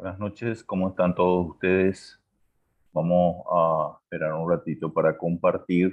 Buenas noches, ¿cómo están todos ustedes? Vamos a esperar un ratito para compartir.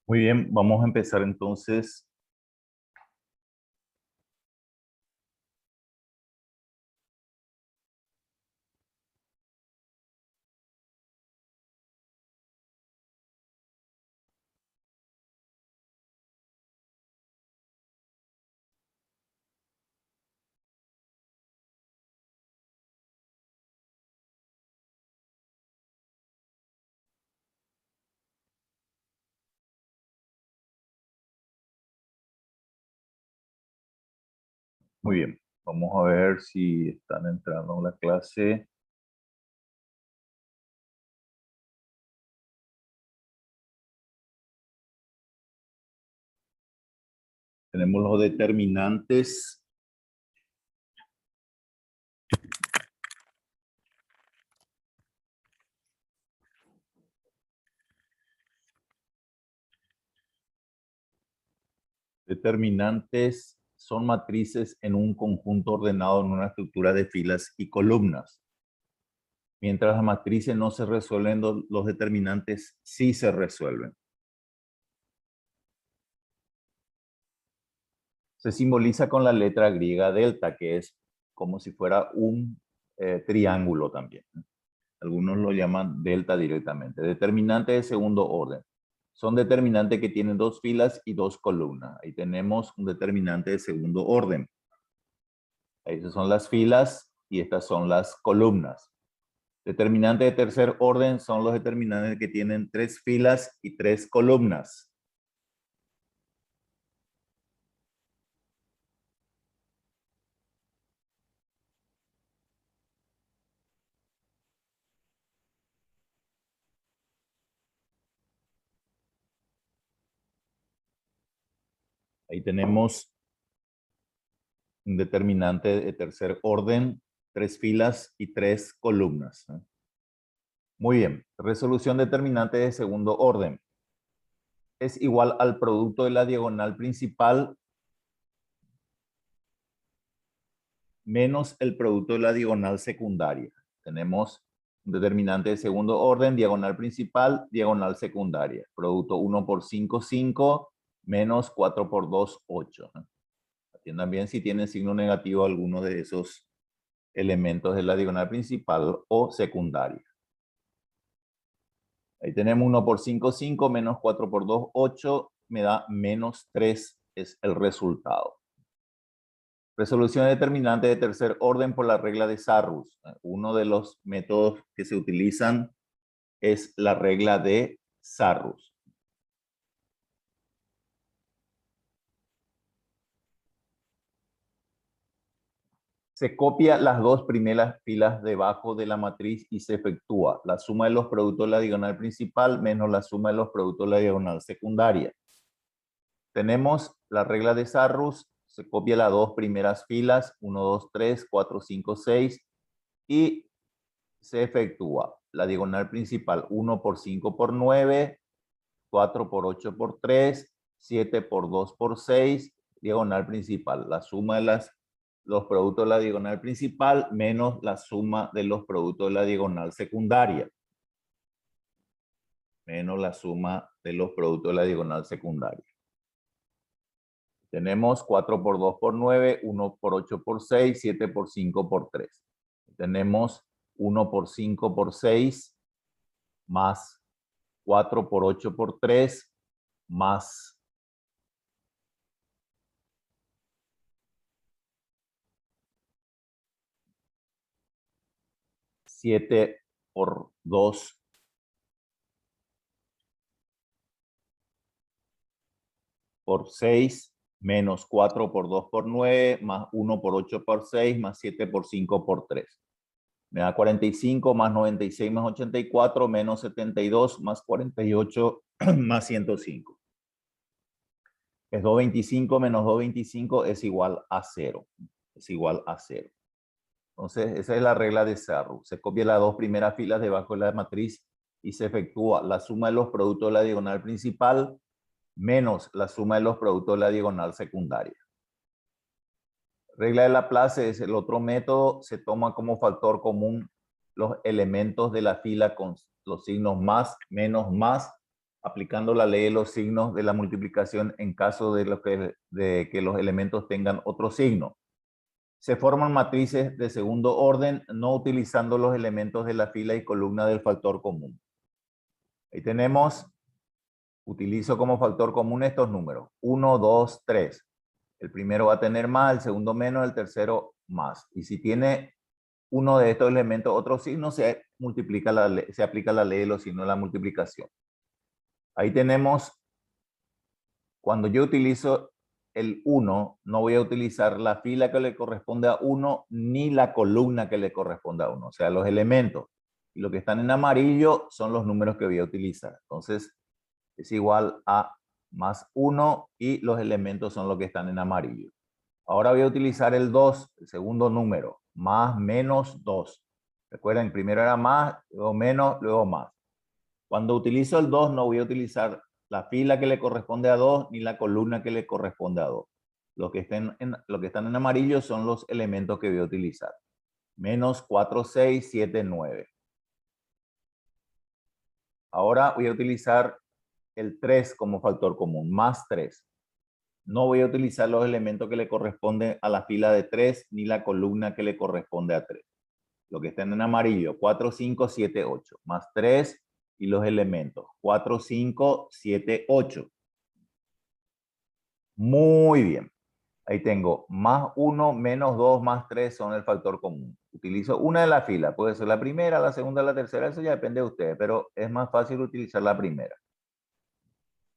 Muy bien, vamos a empezar entonces. Muy bien, vamos a ver si están entrando en la clase. Tenemos los determinantes. Determinantes son matrices en un conjunto ordenado en una estructura de filas y columnas. Mientras las matrices no se resuelven, los determinantes sí se resuelven. Se simboliza con la letra griega delta, que es como si fuera un triángulo también. Algunos lo llaman delta directamente. Determinante de segundo orden. Son determinantes que tienen dos filas y dos columnas. Ahí tenemos un determinante de segundo orden. Esas son las filas y estas son las columnas. Determinantes de tercer orden son los determinantes que tienen tres filas y tres columnas. Ahí tenemos un determinante de tercer orden, tres filas y tres columnas. Muy bien. Resolución determinante de segundo orden. Es igual al producto de la diagonal principal menos el producto de la diagonal secundaria. Tenemos un determinante de segundo orden, diagonal principal, diagonal secundaria. Producto 1 por 5, 5, menos 4 por 2, 8. Atiendan bien si tiene signo negativo alguno de esos elementos de la diagonal principal o secundaria. Ahí tenemos 1 por 5, 5, menos 4 por 2, 8, me da menos 3, es el resultado. Resolución determinante de tercer orden por la regla de Sarrus. Uno de los métodos que se utilizan es la regla de Sarrus. Se copia las dos primeras filas debajo de la matriz y se efectúa la suma de los productos de la diagonal principal menos la suma de los productos de la diagonal secundaria. Tenemos la regla de Sarrus, se copia las dos primeras filas, 1, 2, 3, 4, 5, 6, y se efectúa la diagonal principal 1 por 5 por 9, 4 por 8 por 3, 7 por 2 por 6, diagonal principal. La suma de los productos de la diagonal principal menos la suma de los productos de la diagonal secundaria. Menos la suma de los productos de la diagonal secundaria. Tenemos 4 por 2 por 9, 1 por 8 por 6, 7 por 5 por 3. Tenemos 1 por 5 por 6 más 4 por 8 por 3 más 7 por 2 por 6 menos 4 por 2 por 9 más 1 por 8 por 6 más 7 por 5 por 3. Me da 45 más 96 más 84 menos 72 más 48 más 105. Es 225 menos 225 es igual a 0. Es igual a 0. Entonces, esa es la regla de Sarrus. Se copia las dos primeras filas debajo de la matriz y se efectúa la suma de los productos de la diagonal principal menos la suma de los productos de la diagonal secundaria. Regla de Laplace es el otro método. Se toma como factor común los elementos de la fila con los signos más, menos, más, aplicando la ley de los signos de la multiplicación en caso de que los elementos tengan otro signo. Se forman matrices de segundo orden no utilizando los elementos de la fila y columna del factor común. Ahí tenemos, utilizo como factor común estos números, 1, 2, 3. El primero va a tener más, el segundo menos, el tercero más. Y si tiene uno de estos elementos otro signo, se aplica la ley de los signos de la multiplicación. Ahí tenemos, cuando yo utilizo el 1, no voy a utilizar la fila que le corresponde a 1 ni la columna que le corresponde a 1. O sea, los elementos. Y lo que están en amarillo son los números que voy a utilizar. Entonces, es igual a más 1 y los elementos son los que están en amarillo. Ahora voy a utilizar el 2, el segundo número. Más, menos, 2. Recuerden, primero era más, luego menos, luego más. Cuando utilizo el 2 no voy a utilizar la fila que le corresponde a 2 ni la columna que le corresponde a 2. Lo que están en amarillo son los elementos que voy a utilizar. Menos 4, 6, 7, 9. Ahora voy a utilizar el 3 como factor común, más 3. No voy a utilizar los elementos que le corresponden a la fila de 3 ni la columna que le corresponde a 3. Lo que están en amarillo, 4, 5, 7, 8. Más 3 y los elementos, 4, 5, 7, 8. Muy bien. Ahí tengo más 1, menos 2, más 3 son el factor común. Utilizo una de las filas. Puede ser la primera, la segunda, la tercera. Eso ya depende de ustedes, pero es más fácil utilizar la primera.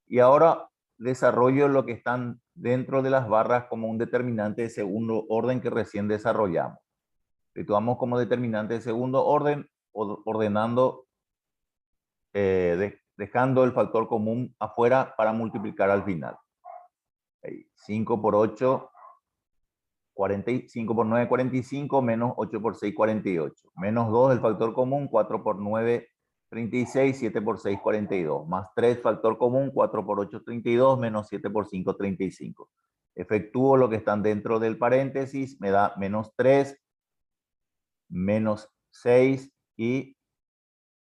Y ahora desarrollo lo que están dentro de las barras como un determinante de segundo orden que recién desarrollamos. Situamos como determinante de segundo orden, ordenando, dejando el factor común afuera para multiplicar al final. Ahí, 5 por 8, 45 por 9, 45, menos 8 por 6, 48. Menos 2 el factor común, 4 por 9, 36, 7 por 6, 42. Más 3, factor común, 4 por 8, 32, menos 7 por 5, 35. Efectúo lo que están dentro del paréntesis, me da menos 3, menos 6 y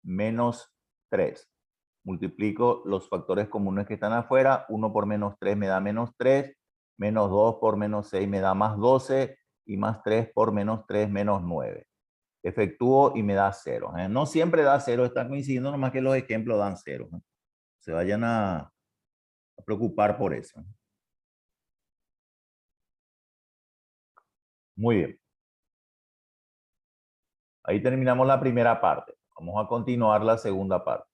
menos 3. Multiplico los factores comunes que están afuera. 1 por menos 3 me da menos 3, menos 2 por menos 6 me da más 12 y más 3 por menos 3 menos 9. Efectúo y me da 0. No siempre da 0, están coincidiendo, nomás que los ejemplos dan 0. Se vayan a preocupar por eso. Muy bien. Ahí terminamos la primera parte. Vamos a continuar la segunda parte.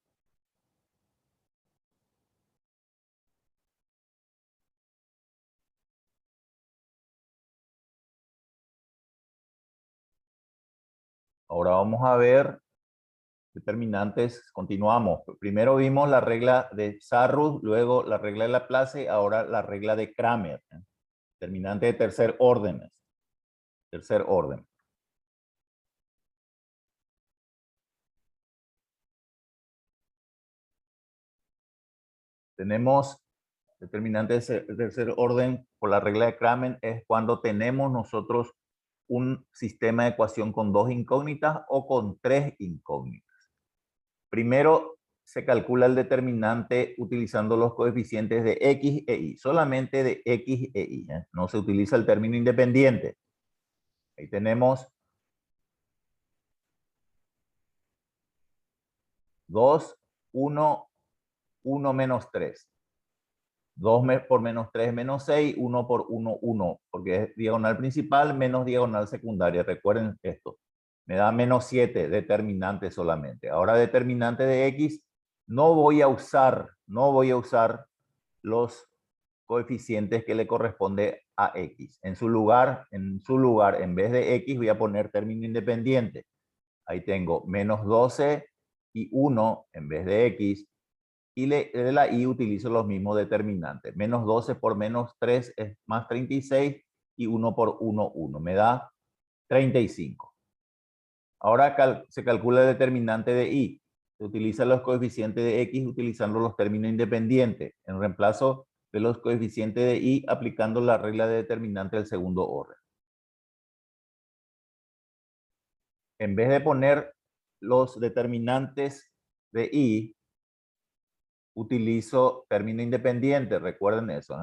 Ahora vamos a ver determinantes. Continuamos. Primero vimos la regla de Sarrus, luego la regla de Laplace, ahora la regla de Kramer. Determinante de tercer orden. Tercer orden. Tenemos determinantes de tercer orden por la regla de Kramer, es cuando tenemos nosotros un sistema de ecuación con dos incógnitas o con tres incógnitas. Primero se calcula el determinante utilizando los coeficientes de x e y, solamente de x e y. No se utiliza el término independiente. Ahí tenemos 2, 1, 1 menos 3. 2 por menos 3 menos 6, 1 por 1, 1, porque es diagonal principal menos diagonal secundaria. Recuerden esto. Me da menos 7, determinante solamente. Ahora determinante de x, no voy a usar los coeficientes que le corresponde a x. En su lugar, en vez de x, voy a poner término independiente. Ahí tengo menos 12 y 1 en vez de x. Y de la y utilizo los mismos determinantes. Menos 12 por menos 3 es más 36 y 1 por 1, 1. Me da 35. Ahora se calcula el determinante de y. Se utilizan los coeficientes de x utilizando los términos independientes. En reemplazo de los coeficientes de y aplicando la regla de determinante del segundo orden. En vez de poner los determinantes de y, utilizo término independiente, recuerden eso.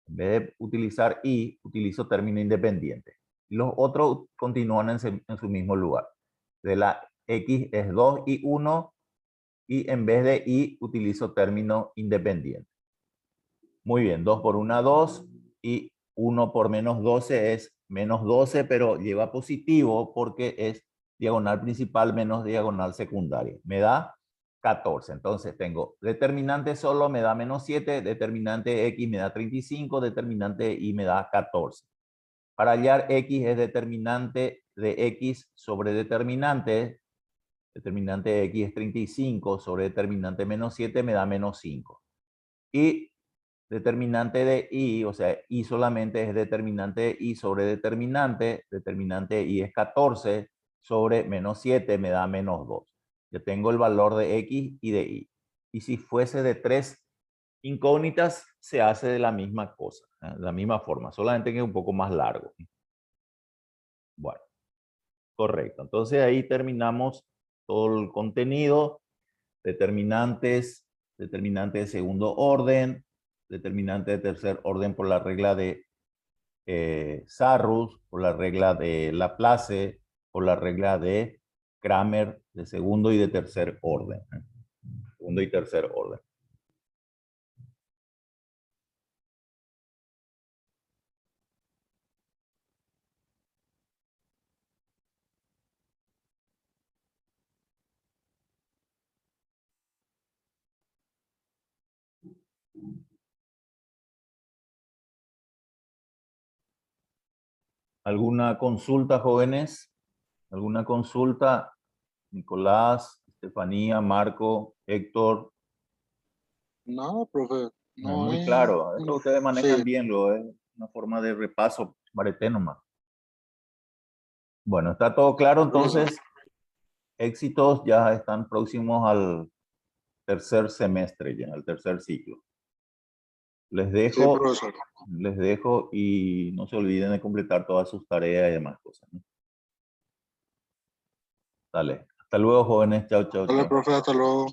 En vez de utilizar y, utilizo término independiente. Los otros continúan en su mismo lugar. De la x es 2 y 1, y en vez de y, utilizo término independiente. Muy bien, 2 por 1, 2, y 1 por menos 12 es menos 12, pero lleva positivo porque es diagonal principal menos diagonal secundaria. Me da 14. Entonces tengo determinante solo me da menos 7, determinante x me da 35, determinante y me da 14. Para hallar x es determinante de x sobre determinante. Determinante de x es 35 sobre determinante menos 7 me da menos 5. Y determinante de y, o sea, y solamente es determinante de y sobre determinante de y es 14 sobre menos 7 me da menos 2. Yo tengo el valor de x y de y. Y si fuese de tres incógnitas, se hace de la misma cosa, de la misma forma, solamente que es un poco más largo. Bueno, correcto. Entonces ahí terminamos todo el contenido, determinantes, determinante de segundo orden, determinante de tercer orden por la regla de Sarrus, por la regla de Laplace, por la regla de Kramer de segundo y de tercer orden. Segundo y tercer orden. ¿Alguna consulta, jóvenes? ¿Alguna consulta? Nicolás, Estefanía, Marco, Héctor. No, profe, no Muy es claro. Esto ustedes manejan sí, bien, es una forma de repaso, bareté nomás. Bueno, ¿está todo claro no, profesor. entonces? éxitos, ya están próximos al tercer semestre, ya, al tercer ciclo. Les Sí, dejo, profesor. y no se olviden de completar todas sus tareas y demás cosas, ¿no? Dale. Hasta luego, jóvenes. Chao, chao, Dale, chao. profe, hasta luego.